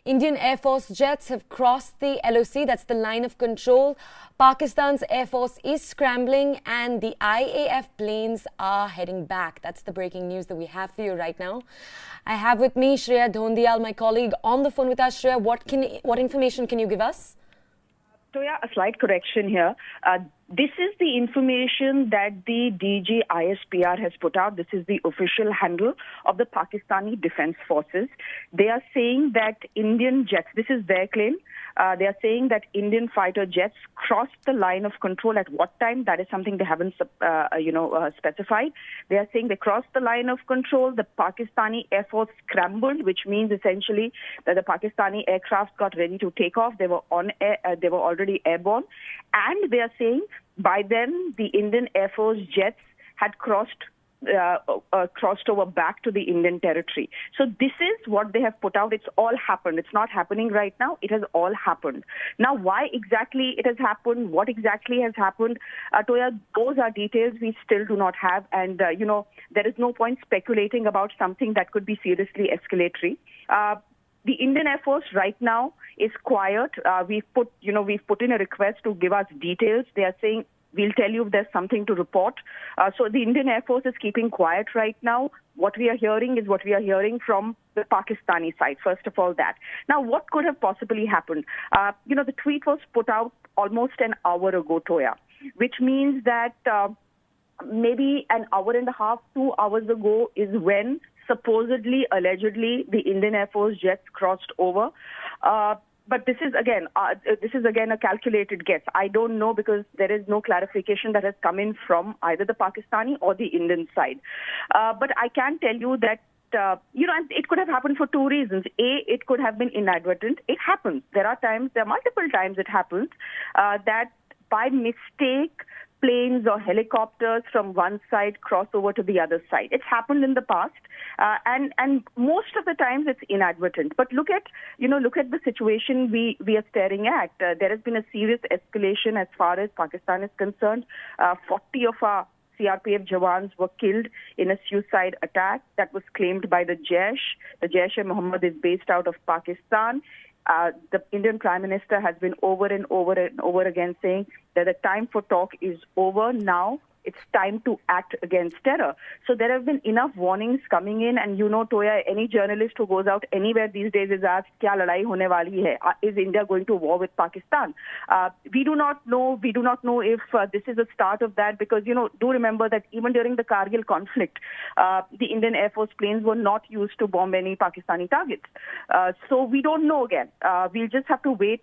Indian Air Force jets have crossed the LOC, that's the line of control. Pakistan's Air Force is scrambling and the IAF planes are heading back. That's the breaking news that we have for you right now. I have with me Shreya Dhondial, my colleague, on the phone with us. Shreya, what information can you give us? Toya, a slight correction here. This is the information that the DG ISPR has put out. This is the official handle of the Pakistani Defense Forces. They are saying that Indian jets, this is their claim, they are saying that Indian fighter jets crossed the line of control at what time? That is something they haven't, specified. They are saying they crossed the line of control. The Pakistani Air Force scrambled, which means essentially that the Pakistani aircraft got ready to take off. They were on air, they were already airborne, and they are saying by then the Indian Air Force jets had crossed over back to the Indian territory. So this is what they have put out. It's all happened. It's not happening right now. It has all happened. Now, why exactly it has happened, what exactly has happened, Toya, those are details we still do not have. And, there is no point speculating about something that could be seriously escalatory. The Indian Air Force right now is quiet. We've put in a request to give us details. They are saying, we'll tell you if there's something to report. So the Indian Air Force is keeping quiet right now. What we are hearing is what we are hearing from the Pakistani side, first of all that. Now, what could have possibly happened? The tweet was put out almost an hour ago, Toya, which means that maybe an hour and a half, 2 hours ago is when supposedly, allegedly, the Indian Air Force jets crossed over. But this is again a calculated guess. I don't know because there is no clarification that has come in from either the Pakistani or the Indian side. But I can tell you that, it could have happened for two reasons. A, it could have been inadvertent. It happens. There are multiple times it happens that by mistake, planes or helicopters from one side cross over to the other side. It's happened in the past, and most of the times it's inadvertent. But look at the situation we are staring at. There has been a serious escalation as far as Pakistan is concerned. 40 of our CRPF Jawans were killed in a suicide attack that was claimed by the Jaish. The Jaish-e-Mohammed is based out of Pakistan. The Indian Prime Minister has been over and over again saying that the time for talk is over now. It's time to act against terror. So there have been enough warnings coming in, and Toya, any journalist who goes out anywhere these days is asked, "Kya ladai hone wali hai? Is India going to war with Pakistan?" We do not know. We do not know if this is a start of that, because do remember that even during the Kargil conflict, the Indian Air Force planes were not used to bomb any Pakistani targets. So we don't know again. We'll just have to wait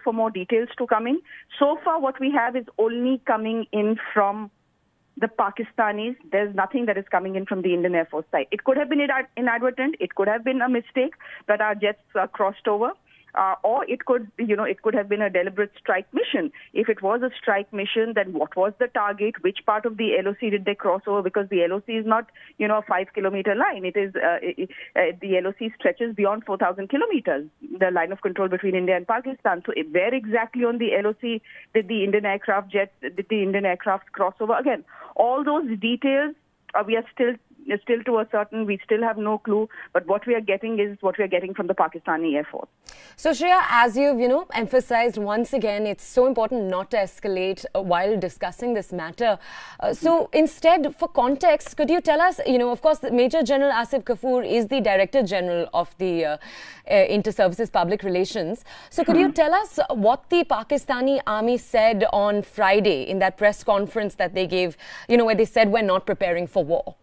for more details to come in. So far, what we have is only coming in from the Pakistanis. There's nothing that is coming in from the Indian Air Force side. It could have been inadvertent. It could have been a mistake that our jets crossed over. Or it could have been a deliberate strike mission. If it was a strike mission, then what was the target? Which part of the LOC did they cross over? Because the LOC is not, a 5-kilometer line. It is the LOC stretches beyond 4,000 kilometers. The line of control between India and Pakistan. So where exactly on the LOC did the Indian aircraft cross over? Again, all those details we are still to a certain, we still have no clue, but what we are getting is what we are getting from the Pakistani Air Force. So Shreya, as you've, emphasized once again, it's so important not to escalate while discussing this matter. So instead, for context, could you tell us, of course, Major General Asif Kapoor is the Director General of the Inter-Services Public Relations. So could you tell us what the Pakistani army said on Friday in that press conference that they gave, where they said we're not preparing for war?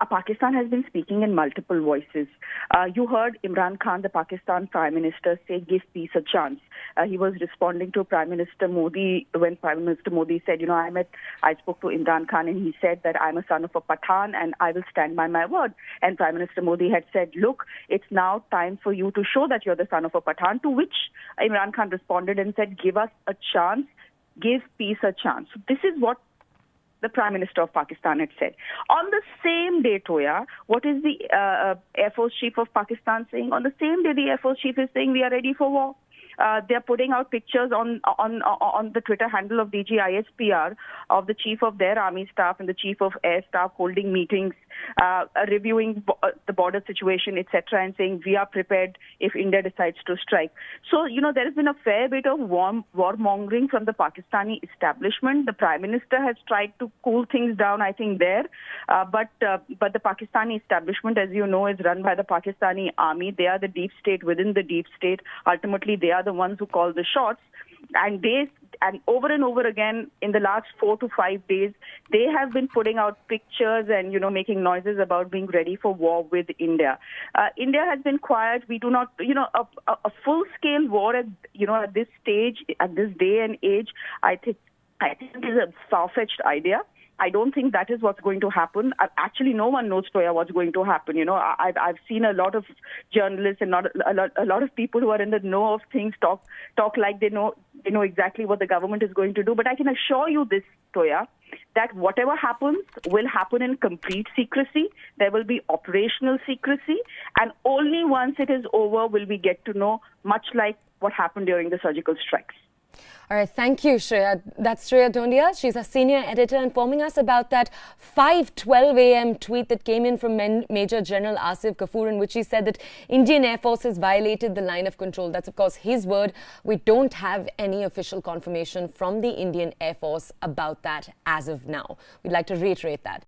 Pakistan has been speaking in multiple voices. You heard Imran Khan, the Pakistan Prime Minister, say, give peace a chance. He was responding to Prime Minister Modi when Prime Minister Modi said, I spoke to Imran Khan and he said that I'm a son of a Pathan and I will stand by my word. And Prime Minister Modi had said, look, it's now time for you to show that you're the son of a Pathan, to which Imran Khan responded and said, give us a chance, give peace a chance. So this is what the Prime Minister of Pakistan had said. On the same day, Toya, what is the Air Force Chief of Pakistan saying? On the same day, the Air Force Chief is saying we are ready for war. They're putting out pictures on the Twitter handle of DG ISPR of the chief of their army staff and the chief of air staff holding meetings reviewing the border situation, etc., and saying we are prepared if India decides to strike. So, there has been a fair bit of warmongering from the Pakistani establishment. The Prime Minister has tried to cool things down, I think, there. But the Pakistani establishment, as you know, is run by the Pakistani army. They are the deep state within the deep state. Ultimately, they are the ones who call the shots. And over and over again, in the last 4 to 5 days, they have been putting out pictures and, making noises about being ready for war with India. India has been quiet. We do not, a full-scale war at this stage, at this day and age, I think is a far-fetched idea. I don't think that is what's going to happen. Actually, no one knows, Toya, what's going to happen. I've seen a lot of journalists and a lot of people who are in the know of things talk like they know exactly what the government is going to do. But I can assure you this, Toya, that whatever happens will happen in complete secrecy. There will be operational secrecy, and only once it is over will we get to know, much like what happened during the surgical strikes. All right, thank you, Shreya. That's Shreya Dhondia. She's a senior editor informing us about that 5:12 a.m. tweet that came in from Major General Asif Ghafoor, in which he said that Indian Air Force has violated the line of control. That's, of course, his word. We don't have any official confirmation from the Indian Air Force about that as of now. We'd like to reiterate that.